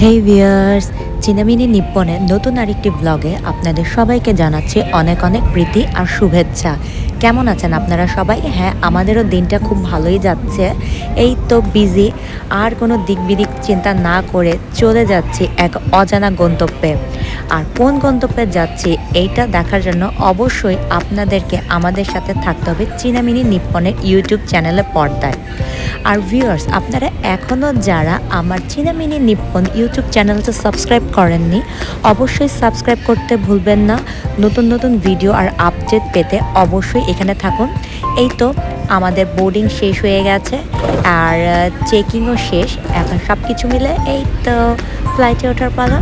হেই viewers, চিনামিনি নিপ্পনের নতুন আরেকটি ব্লগে আপনাদের সবাইকে জানাচ্ছি অনেক অনেক প্রীতি আর শুভেচ্ছা। কেমন আছেন আপনারা সবাই? হ্যাঁ, আমাদেরও দিনটা খুব ভালোই যাচ্ছে। এই তো বিজি, আর কোনো দিক বিদিক চিন্তা না করে চলে যাচ্ছি এক অজানা গন্তব্যে। আর কোন গন্তব্যে যাচ্ছি এইটা দেখার জন্য অবশ্যই আপনাদেরকে আমাদের সাথে থাকতে হবে চিনামিনি নিপ্পনের ইউটিউব চ্যানেলে পর্দায়। আর ভিউয়ার্স, আপনারা এখনও যারা আমার চিনামিনি নিপ্পন ইউটিউব চ্যানেলটা সাবস্ক্রাইব করেননি, অবশ্যই সাবস্ক্রাইব করতে ভুলবেন না। নতুন নতুন ভিডিও আর আপডেট পেতে অবশ্যই এখানে থাকুন। এই তো আমাদের বোর্ডিং শেষ হয়ে গেছে আর চেকিংও শেষ। এখন সব কিছু মিলে এই তো ফ্লাইটে ওঠার পালা।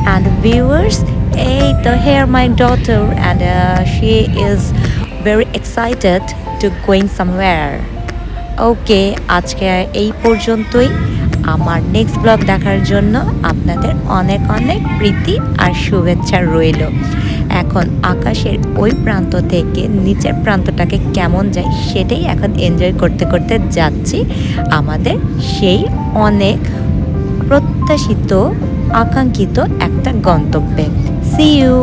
অ্যান্ড ভিউয়ার্স, এই তো here my daughter and she is very excited to going somewhere. Okay, আজকে এই পর্যন্তই। আমার নেক্সট ব্লগ দেখার জন্য আপনাদের অনেক অনেক প্রীতি আর শুভেচ্ছা রইল। এখন আকাশের ওই প্রান্ত থেকে নিচের প্রান্তটাকে কেমন যায় সেটাই এখন এনজয় করতে করতে যাচ্ছি আমাদের সেই অনেক প্রত্যাশিত আকাঙ্ক্ষিত একটা গন্তব্যে। See you.